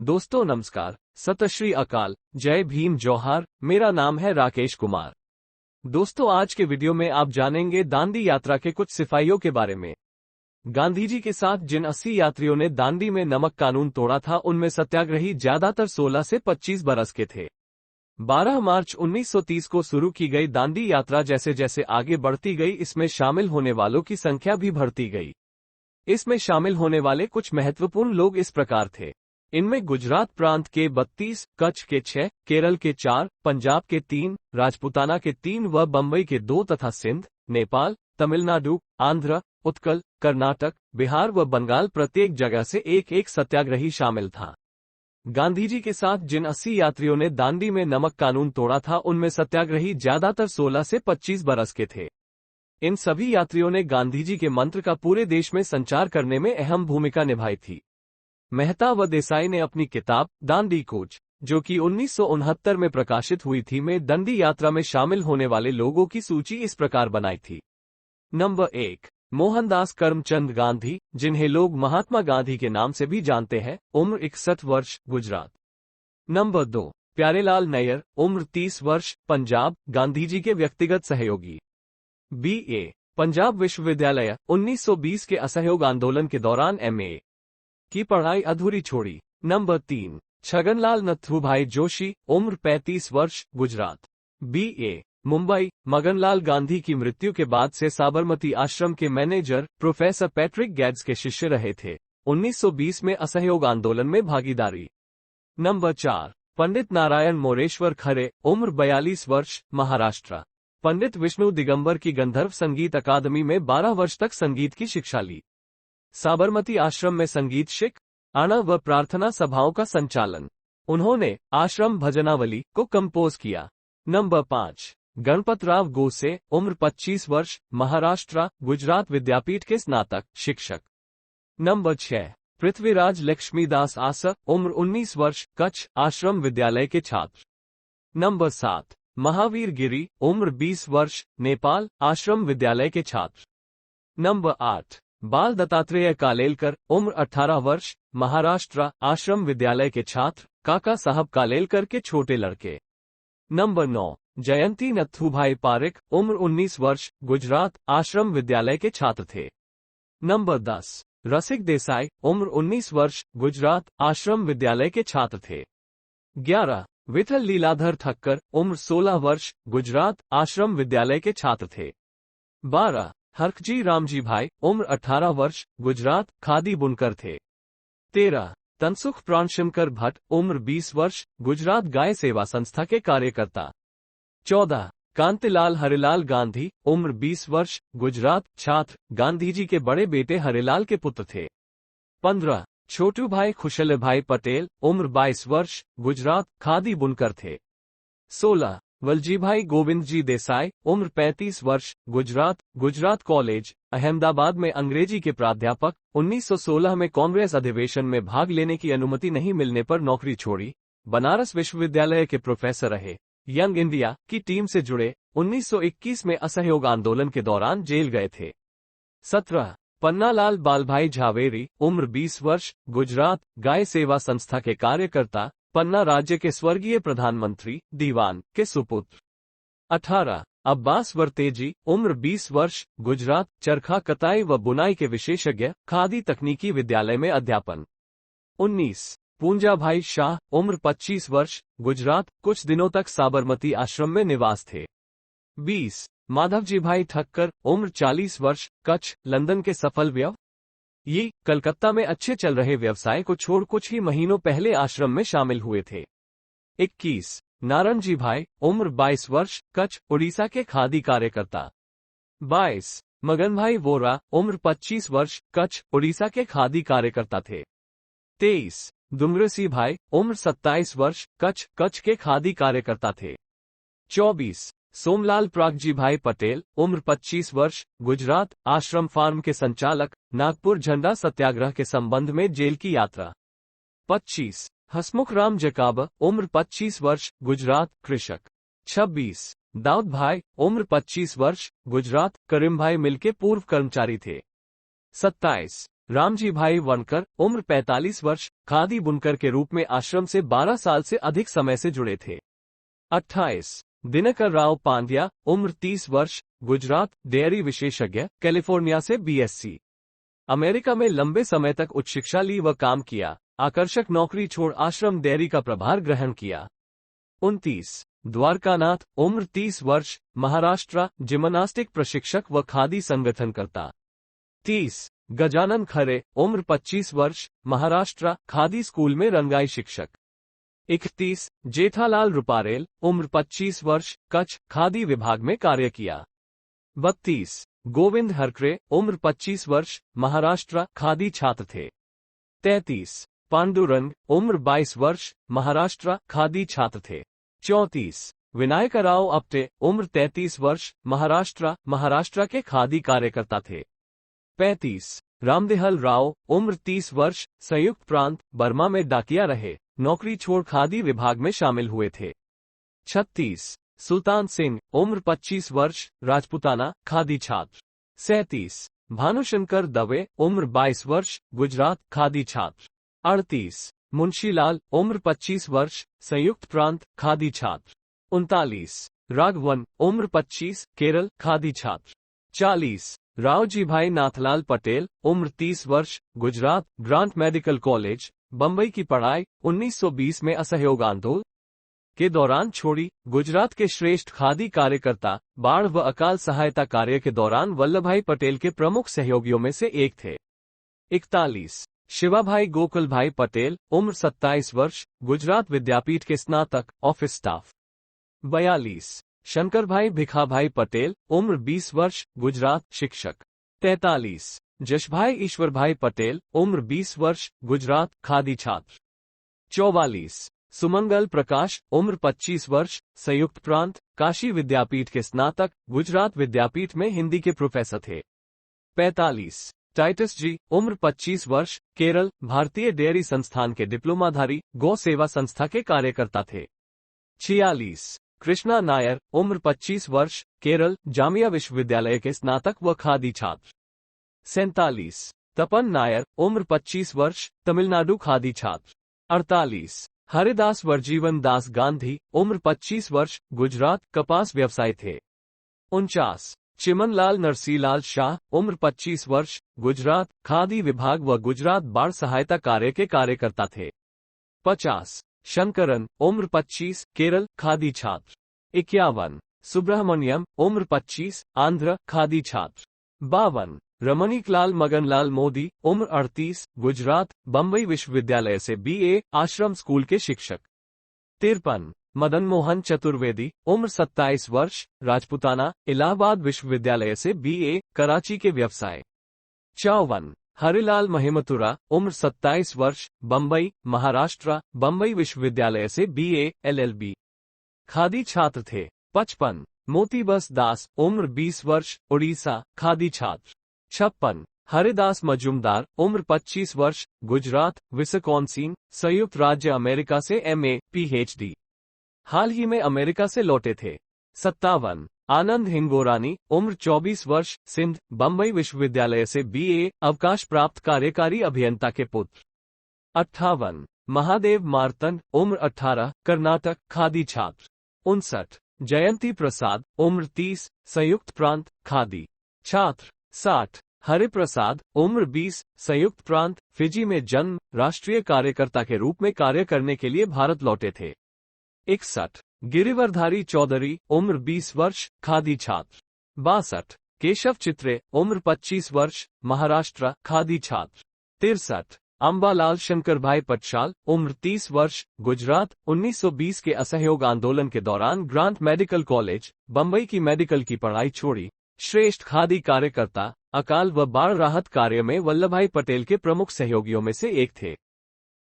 दोस्तों नमस्कार, सत श्री अकाल, जय भीम जोहार। मेरा नाम है राकेश कुमार। दोस्तों आज के वीडियो में आप जानेंगे दांडी यात्रा के कुछ सिपाहियों के बारे में। गांधी जी के साथ जिन 80 यात्रियों ने दांडी में नमक कानून तोड़ा था उनमें सत्याग्रही ज्यादातर 16 से 25 बरस के थे। 12 मार्च 1930 को शुरू की गई दांडी यात्रा जैसे जैसे आगे बढ़ती गई इसमें शामिल होने वालों की संख्या भी बढ़ती गई। इसमें शामिल होने वाले कुछ महत्वपूर्ण लोग इस प्रकार थे। इनमें गुजरात प्रांत के 32, कच्छ के 6, केरल के 4, पंजाब के 3, राजपूताना के 3 व बंबई के 2 तथा सिंध, नेपाल, तमिलनाडु, आंध्र, उत्कल, कर्नाटक, बिहार व बंगाल प्रत्येक जगह से एक एक सत्याग्रही शामिल था। गांधी जी के साथ जिन 80 यात्रियों ने दांडी में नमक कानून तोड़ा था उनमें सत्याग्रही ज्यादातर 16 से 25 बरस के थे। इन सभी यात्रियों ने गांधी जी के मंत्र का पूरे देश में संचार करने में अहम भूमिका निभाई थी। मेहता व देसाई ने अपनी किताब दांडी कूच, जो कि 1969 में प्रकाशित हुई थी, में दांडी यात्रा में शामिल होने वाले लोगों की सूची इस प्रकार बनाई थी। नंबर 1, मोहनदास करमचंद गांधी, जिन्हें लोग महात्मा गांधी के नाम से भी जानते हैं, उम्र 61 वर्ष, गुजरात। नंबर 2, प्यारेलाल नैयर, उम्र 30 वर्ष, पंजाब, गांधी जी के व्यक्तिगत सहयोगी। BA, पंजाब विश्वविद्यालय, 1920 के असहयोग आंदोलन के दौरान MA की पढ़ाई अधूरी छोड़ी। नंबर 3, छगनलाल नथुभाई जोशी, उम्र 35 वर्ष, गुजरात। BA, मुंबई, मगनलाल गांधी की मृत्यु के बाद से साबरमती आश्रम के मैनेजर प्रोफेसर पैट्रिक गेड्स के शिष्य रहे थे। 1920 में असहयोग आंदोलन में भागीदारी। नंबर 4, पंडित नारायण मोरेश्वर खरे, उम्र 42 वर्ष, महाराष्ट्र। पंडित विष्णु दिगंबर की गंधर्व संगीत अकादमी में 12 वर्ष तक संगीत की शिक्षा ली। साबरमती आश्रम में संगीत आना व प्रार्थना सभाओं का संचालन। उन्होंने आश्रम भजनावली को कंपोज किया। नंबर 5, गणपतराव गोसे, उम्र 25 वर्ष, महाराष्ट्र, गुजरात विद्यापीठ के स्नातक शिक्षक। नंबर 6, पृथ्वीराज लक्ष्मीदास आस, उम्र 19 वर्ष, कच्छ, आश्रम विद्यालय के छात्र। नंबर 7, महावीर गिरी, उम्र 20 वर्ष, नेपाल, आश्रम विद्यालय के छात्र। नंबर 8, बाल दत्तात्रेय कालेलकर, उम्र 18 वर्ष, महाराष्ट्र, आश्रम विद्यालय के छात्र, काका साहब कालेलकर के छोटे लड़के। नंबर 9, जयंती नथुभाई पारिक, उम्र 19 वर्ष, गुजरात, आश्रम विद्यालय के छात्र थे। नंबर 10, रसिक देसाई, उम्र 19 वर्ष, गुजरात, आश्रम विद्यालय के छात्र थे। 11, विठल लीलाधर ठक्कर, उम्र 16 वर्ष, गुजरात, आश्रम विद्यालय के छात्र थे। 12, हरखजी रामजी भाई, उम्र 18 वर्ष, गुजरात, खादी बुनकर थे। 13, तनसुख प्राणशंकर भट्ट, उम्र 20 वर्ष, गुजरात गाय सेवा संस्था के कार्यकर्ता। 14, कांतिलाल हरिलाल गांधी, उम्र 20 वर्ष, गुजरात, छात्र, गांधी जी के बड़े बेटे हरिलाल के पुत्र थे। 15, छोटू भाई खुशल भाई पटेल, उम्र 22 वर्ष, गुजरात, खादी बुनकर थे। 16, वलजीभाई गोविंद जी देसाई, उम्र 35 वर्ष, गुजरात, गुजरात कॉलेज, अहमदाबाद में अंग्रेजी के प्राध्यापक। 1916 में कांग्रेस अधिवेशन में भाग लेने की अनुमति नहीं मिलने पर नौकरी छोड़ी। बनारस विश्वविद्यालय के प्रोफेसर रहे। यंग इंडिया की टीम से जुड़े। 1921 में असहयोग आंदोलन के दौरान जेल गए थे। 17, पन्नालाल बालभाई झावेरी, उम्र 20 वर्ष, गुजरात, गाय सेवा संस्था के कार्यकर्ता, पन्ना राज्य के स्वर्गीय प्रधानमंत्री दीवान के सुपुत्र। 18, अब्बास वर्तेजी, उम्र 20 वर्ष, गुजरात, चरखा कताई व बुनाई के विशेषज्ञ, खादी तकनीकी विद्यालय में अध्यापन। 19, पूंजा भाई शाह, उम्र 25 वर्ष, गुजरात, कुछ दिनों तक साबरमती आश्रम में निवास थे। 20, माधवजी भाई ठक्कर, उम्र 40 वर्ष, कच्छ, लंदन के सफल ये कलकत्ता में अच्छे चल रहे व्यवसाय को छोड़ कुछ ही महीनों पहले आश्रम में शामिल हुए थे। 21, नारनजी भाई, उम्र 22 वर्ष, कच्छ, उड़ीसा के खादी कार्यकर्ता। 22, मगन भाई वोरा, उम्र 25 वर्ष, कच्छ, उड़ीसा के खादी कार्यकर्ता थे। 23, दुमरसी भाई, उम्र 27 वर्ष, कच्छ, कच्छ के खादी कार्यकर्ता थे। 24, सोमलाल प्रागजी भाई पटेल, उम्र 25 वर्ष, गुजरात, आश्रम फार्म के संचालक, नागपुर झंडा सत्याग्रह के संबंध में जेल की यात्रा। 25, हसमुख राम जकाब, उम्र 25 वर्ष, गुजरात, कृषक। 26, दाऊद भाई, उम्र 25 वर्ष, गुजरात, करीम भाई मिल के पूर्व कर्मचारी थे। 27, रामजी भाई वनकर, उम्र 45 वर्ष, खादी बुनकर के रूप में आश्रम से 12 साल से अधिक समय से जुड़े थे। 28 दिनकर राव पांड्या, उम्र 30 वर्ष, गुजरात, डेयरी विशेषज्ञ, कैलिफोर्निया से बीएससी। अमेरिका में लंबे समय तक उच्च शिक्षा ली व काम किया। आकर्षक नौकरी छोड़ आश्रम डेयरी का प्रभार ग्रहण किया। 29 द्वारकानाथ, उम्र 30 वर्ष, महाराष्ट्र, जिम्नास्टिक प्रशिक्षक व खादी संगठनकर्ता। 30 गजानन खरे, उम्र 25 वर्ष, महाराष्ट्र, खादी स्कूल में रंगाई शिक्षक। 31 जेठालाल रुपारेल, उम्र 25 वर्ष, कच्छ, खादी विभाग में कार्य किया। 32 गोविंद हरकरे, उम्र 25 वर्ष, महाराष्ट्र, खादी छात्र थे। 33 पांडुरंग, उम्र 22 वर्ष, महाराष्ट्र, खादी छात्र थे। 34 विनायकराव अपटे, उम्र 33 वर्ष, महाराष्ट्र के खादी कार्यकर्ता थे। 35 रामदेहल राव, उम्र 30 वर्ष, संयुक्त प्रांत, बर्मा में डाकिया रहे, नौकरी छोड़ खादी विभाग में शामिल हुए थे। 36 सुल्तान सिंह, उम्र 25 वर्ष, राजपुताना, खादी छात्र। 37 भानुशंकर दवे, उम्र 22 वर्ष, गुजरात, खादी छात्र। 38 मुंशीलाल, उम्र 25 वर्ष, संयुक्त प्रांत, खादी छात्र। 39 राघवन, उम्र 25, केरल, खादी छात्र। 40 रावजी भाई नाथलाल पटेल, उम्र 30 वर्ष, Gujarat, grant medical college, Bambai की पढ़ाई 1920 में असहयोग आंदोलन के दौरान छोड़ी। गुजरात के श्रेष्ठ खादी कार्यकर्ता, बाढ़ व अकाल सहायता कार्य के दौरान वल्लभभाई पटेल के प्रमुख सहयोगियों में से एक थे। 41 शिवाभाई गोकुल भाई पटेल, उम्र 27 वर्ष, गुजरात विद्यापीठ के स्नातक, ऑफिस स्टाफ। 42 शंकरभाई भिखाभाई पटेल, उम्र 20 वर्ष, गुजरात, शिक्षक। 43 जशभाई ईश्वरभाई पटेल, उम्र 20 वर्ष, गुजरात, खादी छात्र। 44 सुमंगल प्रकाश, उम्र 25 वर्ष, संयुक्त प्रांत, काशी विद्यापीठ के स्नातक, गुजरात विद्यापीठ में हिंदी के प्रोफेसर थे। 45 टाइटस जी, उम्र 25 वर्ष, केरल, भारतीय डेयरी संस्थान के डिप्लोमाधारी, गौ सेवा संस्था के कार्यकर्ता थे। 46 कृष्णा नायर, उम्र 25 वर्ष, केरल, जामिया विश्वविद्यालय के स्नातक व खादी छात्र। 47 तपन नायर, उम्र 25 वर्ष, तमिलनाडु, खादी छात्र। 48 हरिदास वर्जीवन दास गांधी, उम्र 25 वर्ष, गुजरात, कपास व्यवसाय थे। 49 चिमनलाल नरसीलाल शाह, उम्र 25 वर्ष, गुजरात, खादी विभाग व गुजरात बाढ़ सहायता कार्य के कार्यकर्ता थे। 50 शंकरन, उम्र 25, केरल, खादी छात्र। 51 सुब्रह्मण्यम, उम्र 25, आंध्र, खादी छात्र। 52 रमणीकलाल मगनलाल मोदी, उम्र 38, गुजरात, बंबई विश्वविद्यालय से बीए, आश्रम स्कूल के शिक्षक। 53 मदन मोहन चतुर्वेदी, उम्र 27 वर्ष, राजपुताना, इलाहाबाद विश्वविद्यालय से बीए, कराची के व्यवसाय। 54 हरिलाल महिमतुरा, उम्र 27 वर्ष, बंबई, महाराष्ट्र, बंबई विश्वविद्यालय से बीए, एलएलबी, खादी छात्र थे। 55 मोती बस दास, उम्र 20 वर्ष, उड़ीसा, खादी छात्र। 56 हरिदास मजुमदार, उम्र 25 वर्ष, गुजरात, विस्कॉन्सिन, संयुक्त राज्य अमेरिका से एमए, पीएचडी, हाल ही में अमेरिका से लौटे थे। 57 आनंद हिंगोरानी, उम्र 24 वर्ष, सिंध, बंबई विश्वविद्यालय से बीए, अवकाश प्राप्त कार्यकारी अभियंता के पुत्र। 58 महादेव मार्तंड, उम्र 18, कर्नाटक, खादी छात्र। 59 जयंती प्रसाद, उम्र 30, संयुक्त प्रांत, खादी छात्र। 60 हरिप्रसाद, उम्र 20, संयुक्त प्रांत, फिजी में जन्म, राष्ट्रीय कार्यकर्ता के रूप में कार्य करने के लिए भारत लौटे थे। 61 गिरिवरधारी चौधरी, उम्र 20 वर्ष, खादी छात्र। 62 केशव चित्रे, उम्र 25 वर्ष, महाराष्ट्र, खादी छात्र। 63 अंबालाल शंकर भाई पटशाल, उम्र 30 वर्ष, गुजरात, 1920 के असहयोग आंदोलन के दौरान ग्रांट मेडिकल कॉलेज, बंबई की मेडिकल की पढ़ाई छोड़ी। श्रेष्ठ खादी कार्यकर्ता, अकाल व बाढ़ राहत कार्य में वल्लभभाई पटेल के प्रमुख सहयोगियों में से एक थे।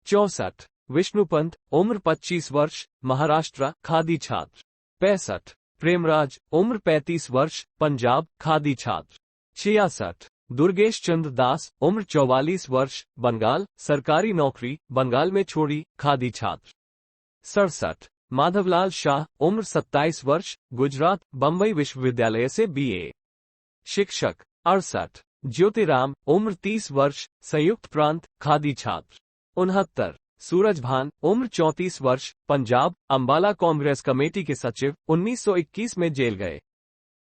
64 विष्णुपंत, उम्र 25 वर्ष, महाराष्ट्र, खादी छात्र। 65 प्रेमराज, उम्र 35 वर्ष, पंजाब, खादी छात्र। 66 दुर्गेश चंद्र दास, उम्र 44 वर्ष, बंगाल, सरकारी नौकरी, बंगाल में छोड़ी, खादी छात्र। 67 माधवलाल शाह, उम्र 27 वर्ष, गुजरात, बंबई विश्वविद्यालय से बीए, शिक्षक। 68 ज्योतिराम, उम्र 30 वर्ष, संयुक्त प्रांत, खादी छात्र। 69। सूरजभान, उम्र 34 वर्ष, पंजाब, अंबाला कांग्रेस कमेटी के सचिव, 1921 में जेल गए।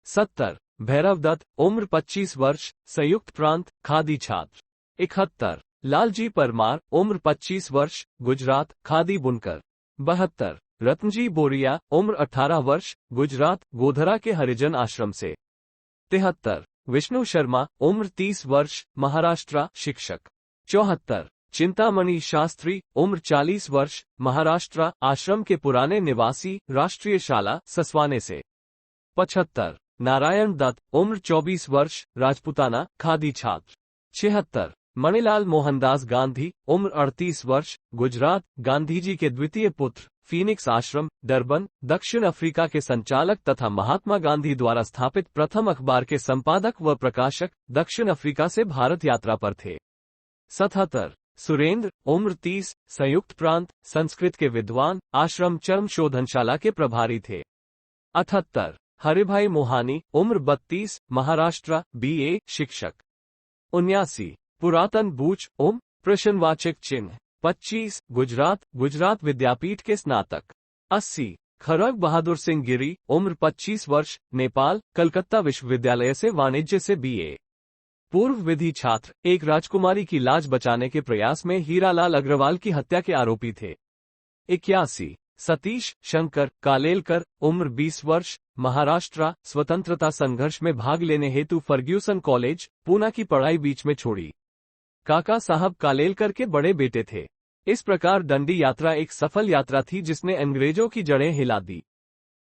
70। भैरव दत्त, उम्र 25 वर्ष, संयुक्त प्रांत, खादी छात्र। 71। लालजी परमार, उम्र 25 वर्ष, गुजरात, खादी बुनकर। 72। रत्नजी बोरिया, उम्र 18 वर्ष, गुजरात, गोधरा के हरिजन आश्रम से। 73। विष्णु शर्मा, उम्र 30 वर्ष, महाराष्ट्र, शिक्षक। 74। चिंतामणि शास्त्री, उम्र 40 वर्ष, महाराष्ट्र, आश्रम के पुराने निवासी, राष्ट्रीय शाला, ससवाने से। 75। नारायण दत्त, उम्र 24 वर्ष, राजपुताना, खादी छात्र। 76। मणिलाल मोहनदास गांधी, उम्र 38 वर्ष, गुजरात, गांधीजी के द्वितीय पुत्र, फीनिक्स आश्रम, डरबन, दक्षिण अफ्रीका के संचालक तथा महात्मा गांधी द्वारा स्थापित प्रथम अखबार के संपादक व प्रकाशक, दक्षिण अफ्रीका से भारत यात्रा पर थे। 77। सुरेंद्र, उम्र 30, संयुक्त प्रांत, संस्कृत के विद्वान, आश्रम चर्म शोधनशाला के प्रभारी थे। 78। हरिभाई मोहानी, उम्र 32, महाराष्ट्र, BA, शिक्षक। 79। पुरातन बूच, उम्र, प्रश्नवाचक चिन्ह, 25, गुजरात, गुजरात विद्यापीठ के स्नातक। 80। खरग बहादुर सिंह गिरी, उम्र 25 वर्ष, नेपाल, कलकत्ता विश्वविद्यालय से वाणिज्य से BA। पूर्व विधि छात्र, एक राजकुमारी की लाज बचाने के प्रयास में हीरालाल अग्रवाल की हत्या के आरोपी थे। 81। सतीश शंकर कालेलकर, उम्र 20 वर्ष, महाराष्ट्र, स्वतंत्रता संघर्ष में भाग लेने हेतु फर्ग्यूसन कॉलेज, पूना की पढ़ाई बीच में छोड़ी। काका साहब कालेलकर के बड़े बेटे थे। इस प्रकार दंडी यात्रा एक सफल यात्रा थी जिसने अंग्रेजों की जड़ें हिला दी।